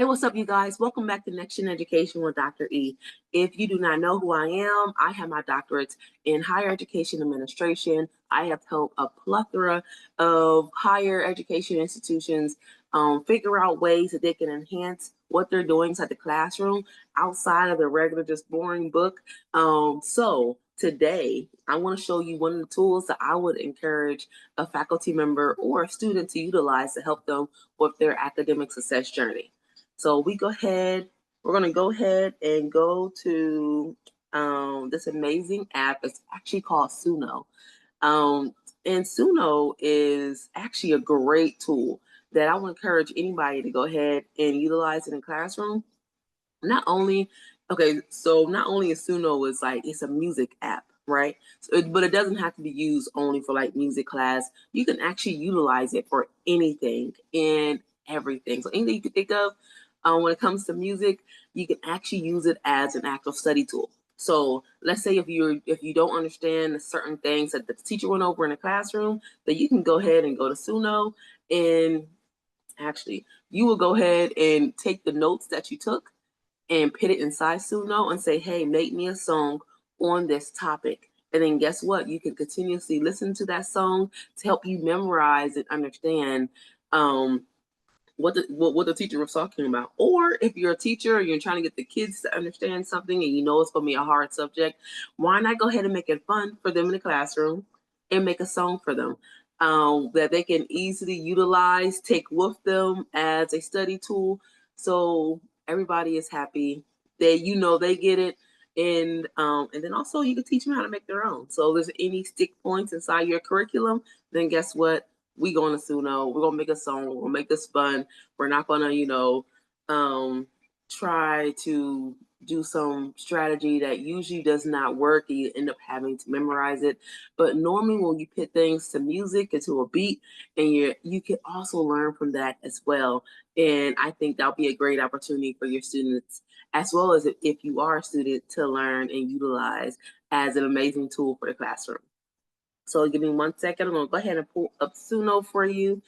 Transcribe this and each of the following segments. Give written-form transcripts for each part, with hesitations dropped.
Hey, what's up, you guys? Welcome back to NexGen Education with Dr. E. If you do not know who I have my doctorates in higher education administration. I have helped a plethora of higher education institutions figure out ways that they can enhance what they're doing inside the classroom outside of the regular, just boring book. So today, I want to show you one of the tools that I would encourage a faculty member or a student to utilize to help them with their academic success journey. So we're going to go ahead and go to this amazing app. It's actually called Suno. And Suno is actually a great tool that I would encourage anybody to go ahead and utilize in the classroom. Not only is Suno it's a music app, right? But it doesn't have to be used only for like music class. You can actually utilize it for anything and everything. So anything you can think of when it comes to music, you can actually use it as an actual study tool. So let's say if you don't understand certain things that the teacher went over in the classroom, that you can go ahead and go to Suno, and actually you will go ahead and take the notes that you took and put it inside Suno and say, hey, make me a song on this topic. And then guess what? You can continuously listen to that song to help you memorize and understand what the teacher was talking about. Or if you're a teacher and you're trying to get the kids to understand something and you know it's going to be a hard subject, why not go ahead and make it fun for them in the classroom and make a song for them that they can easily utilize, take with them as a study tool. So everybody is happy. They get it. And then also you can teach them how to make their own. So if there's any stick points inside your curriculum, then guess what? We going to Suno. We're gonna make a song. We're gonna make this fun. We're not gonna, try to do some strategy that usually does not work. You end up having to memorize it. But normally, when you put things to music and to a beat, and you can also learn from that as well. And I think that'll be a great opportunity for your students, as well as if you are a student, to learn and utilize as an amazing tool for the classroom. So give me 1 second. I'm going to go ahead and pull up Suno for you.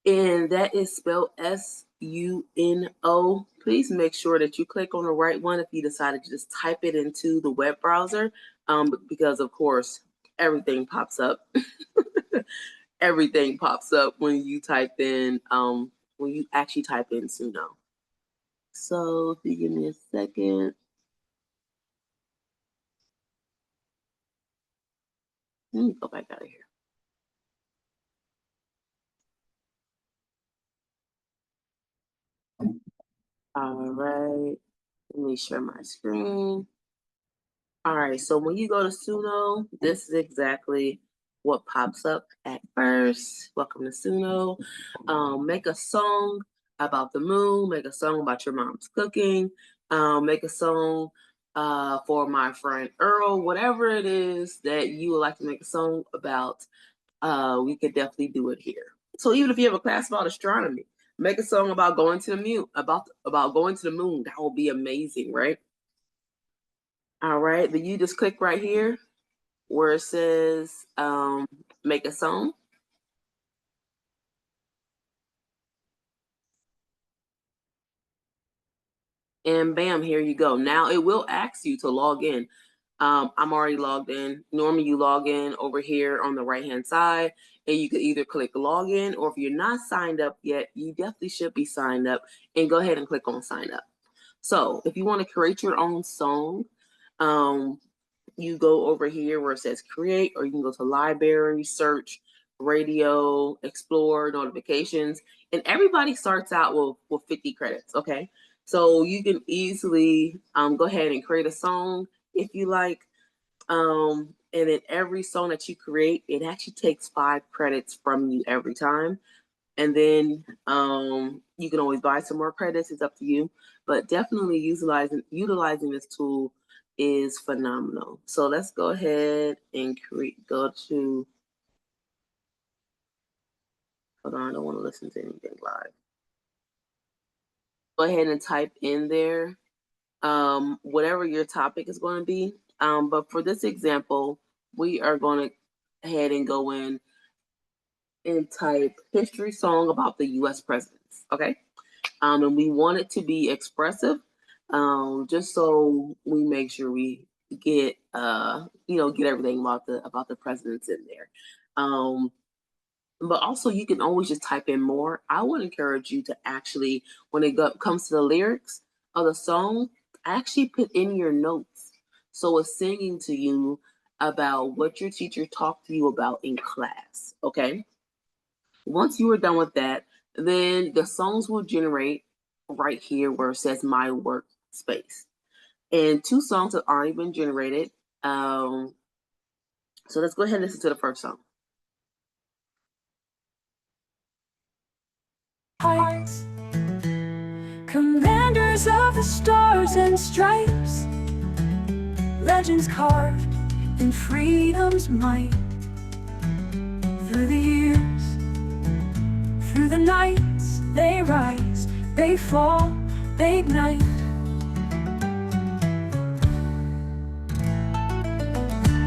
And that is spelled S-U-N-O. Please make sure that you click on the right one if you decided to just type it into the web browser, because, of course, everything pops up. Everything pops up when you type in, when you actually type in Suno. So if you give me a second. Let me go back out of here. All right, let me share my screen. All right, so when you go to Suno, this is exactly what pops up at first. Welcome to Suno. Make a song about the moon, make a song about your mom's cooking, make a song for my friend Earl, whatever it is that you would like to make a song about, we could definitely do it here. So even if you have a class about astronomy, make a song about going to the moon, about going to the moon. That will be amazing, right? All right, then you just click right here where it says make a song. And bam, here you go. Now it will ask you to log in. I'm already logged in. Normally you log in over here on the right-hand side, and you could either click login, or if you're not signed up yet, you definitely should be signed up, and go ahead and click on sign up. So if you want to create your own song, you go over here where it says create, or you can go to library, search, radio, explore, notifications, and everybody starts out with 50 credits, okay? So you can easily go ahead and create a song if you like. And then every song that you create, it actually takes 5 credits from you every time. And then you can always buy some more credits. It's up to you. But definitely utilizing this tool is phenomenal. So let's go ahead and go to, hold on, I don't want to listen to anything live. Go ahead and type in there whatever your topic is going to be. But for this example, we are going to ahead and go in and type history song about the U.S. presidents, okay? And we want it to be expressive, just so we make sure we get get everything about the presidents in there. But also, you can always just type in more. I would encourage you to actually, when it comes to the lyrics of the song, actually put in your notes. So it's singing to you about what your teacher talked to you about in class. Okay. Once you are done with that, then the songs will generate right here where it says my workspace. And 2 songs have already been generated. So let's go ahead and listen to the first song. Heights, commanders of the stars and stripes, legends carved in freedom's might. Through the years, through the nights, they rise, they fall, they ignite.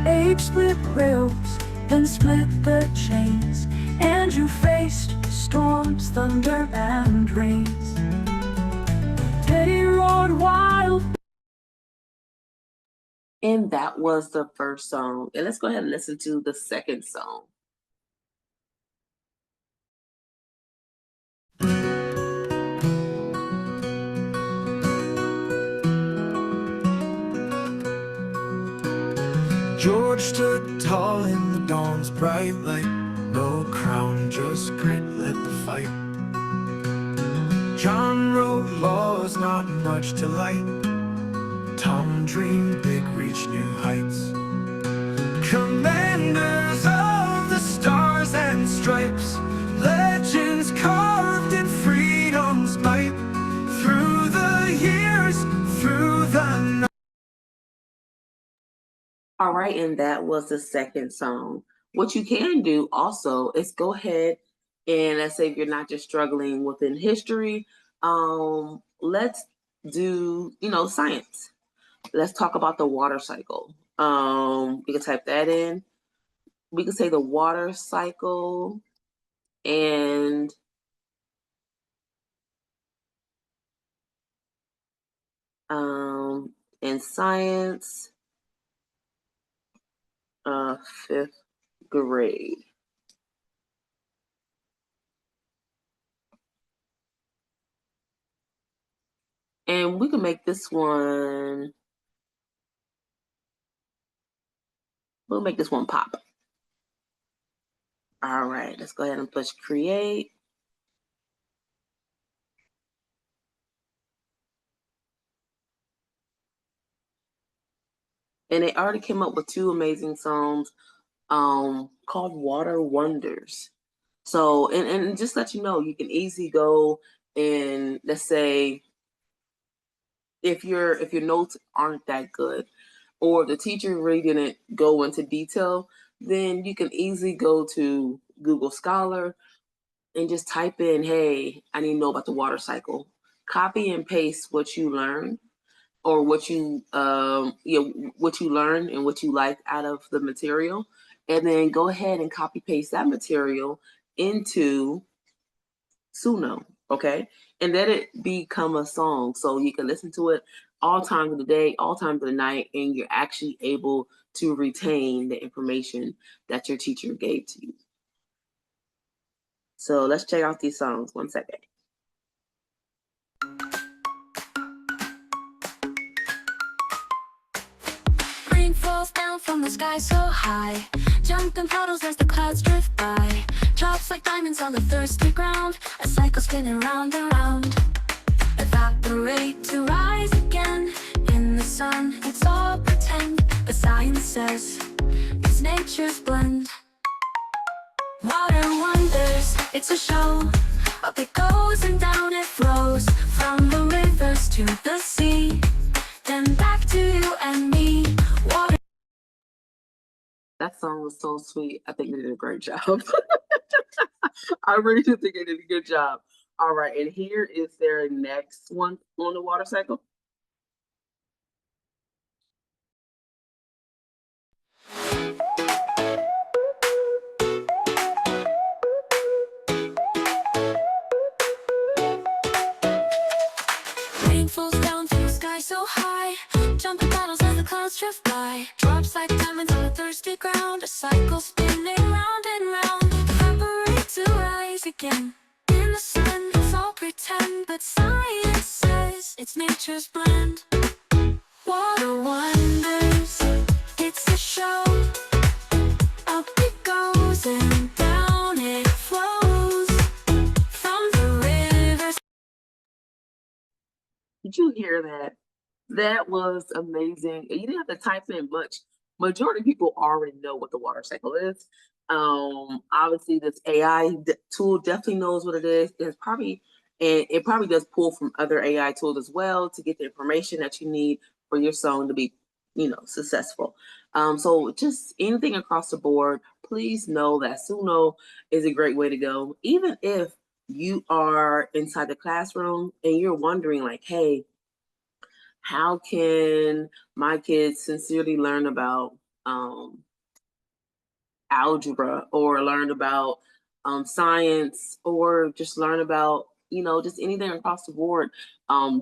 Age split rails, then split the chains. Andrew faced storms, thunder, and rains. Teddy roared wild. And that was the first song. And let's go ahead and listen to the second song. George stood tall in the dawn's bright light. No crown, just grit led the fight. John wrote laws, not much to light. Tom dreamed big, reached new heights. Commanders of the stars and stripes, legends carved in freedom's might. Through the years, through the night. All right, and that was the second song. What you can do also is go ahead and, let's say if you're not just struggling within history, let's do, science. Let's talk about the water cycle. We can type that in. We can say the water cycle, and in science, 5th grade. And we can make this one, we'll make this one pop. All right, let's go ahead and push create. And it already came up with 2 amazing songs called Water Wonders. So, and just let you know, you can easily go and, let's say, if your notes aren't that good, or the teacher really didn't go into detail, then you can easily go to Google Scholar and just type in, hey, I need to know about the water cycle. Copy and paste what you learned, or what you what you learned and what you like out of the material, and then go ahead and copy paste that material into Suno, okay? And let it become a song, so you can listen to it all times of the day, all times of the night, and you're actually able to retain the information that your teacher gave to you. So let's check out these songs. 1 second. Rain falls down from the sky so high, jumping puddles as the clouds drift by. Drops like diamonds on the thirsty ground, a cycle spinning round and round. Evaporate to rise again in the sun. It's all pretend, but science says it's nature's blend. Water wonders, it's a show. Up it goes and down it flows, from the rivers to the sea, then back to you and me. Water. That song was so sweet. I think they did a great job. I really do think they did a good job. All right, and here is their next one on the water cycle. Rain falls down from the sky so high, jumping puddles as the clouds drift by. Drops like diamonds on the thirsty ground, a cycle spinning round and round. Evaporate to rise again. In the sun, it's all pretend, but science says it's nature's blend. Water wonders, it's a show. Up it goes and down it flows from the rivers. Did you hear that? That was amazing. And you didn't have to type in much. Majority of people already know what the water cycle is. Obviously, this AI tool definitely knows what it is. And it probably does pull from other AI tools as well to get the information that you need for your song to be, successful. So just anything across the board, please know that Suno is a great way to go. Even if you are inside the classroom and you're wondering, like, hey, how can my kids sincerely learn about algebra or learn about science or just learn about, just anything across the board?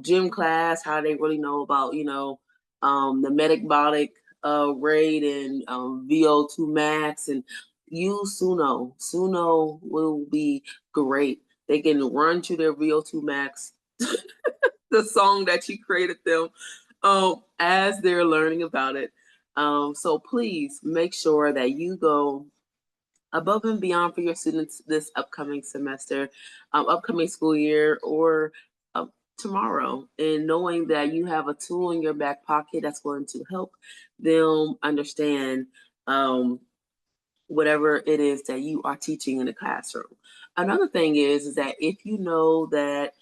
Gym class, how they really know about, the metabolic rate and VO2 max, and use Suno. Suno will be great. They can run to their VO2 max the song that you created them as they're learning about it. So please make sure that you go above and beyond for your students this upcoming semester, upcoming school year, or tomorrow, and knowing that you have a tool in your back pocket that's going to help them understand whatever it is that you are teaching in the classroom. Another thing is that if you know that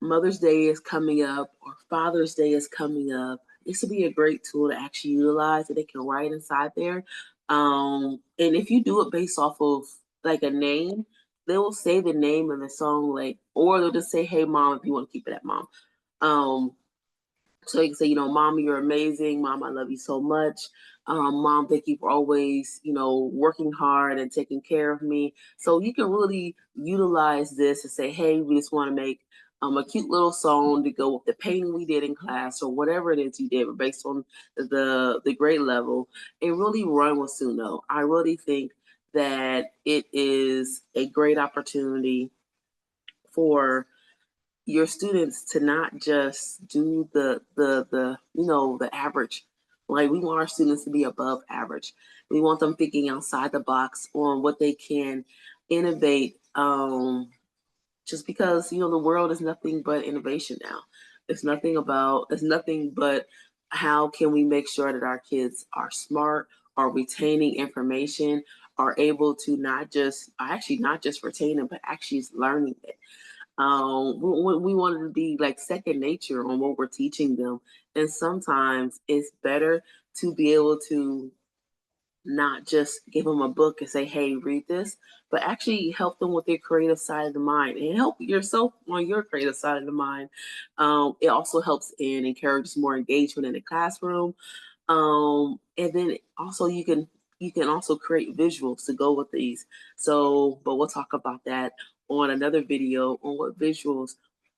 Mother's Day is coming up or Father's Day is coming up, this would be a great tool to actually utilize that they can write inside there. And if you do it based off of like a name, they will say the name of the song, like, or they'll just say, "Hey, mom," if you want to keep it at mom. Um, so you can say, "Mom, you're amazing. Mom, I love you so much. Mom, thank you for always, working hard and taking care of me." So you can really utilize this to say, "Hey, we just want to make a cute little song to go with the painting we did in class or whatever it is you did based on the grade level," and really run with Suno. I really think that it is a great opportunity for your students to not just do the average. Like, we want our students to be above average. We want them thinking outside the box on what they can innovate, just because the world is nothing but innovation now. It's nothing but how can we make sure that our kids are smart, are retaining information, are able to not just retain it, but actually is learning it. We want it to be like second nature on what we're teaching them. And sometimes it's better to be able to not just give them a book and say, "Hey, read this," but actually help them with their creative side of the mind and help yourself on your creative side of the mind. It also helps and encourages more engagement in the classroom. And then also you can also create visuals to go with these. So, but we'll talk about that on another video on what visuals,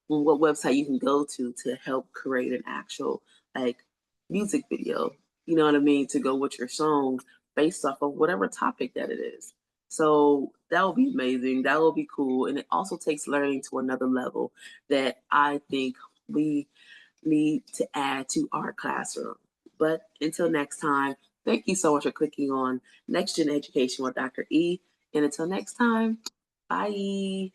on what website you can go to help create an actual like music video. You know what I mean? To go with your song based off of whatever topic that it is. So that will be amazing. That will be cool. And it also takes learning to another level that I think we need to add to our classroom. But until next time, thank you so much for clicking on NexGen Education with Dr. E. And until next time, bye.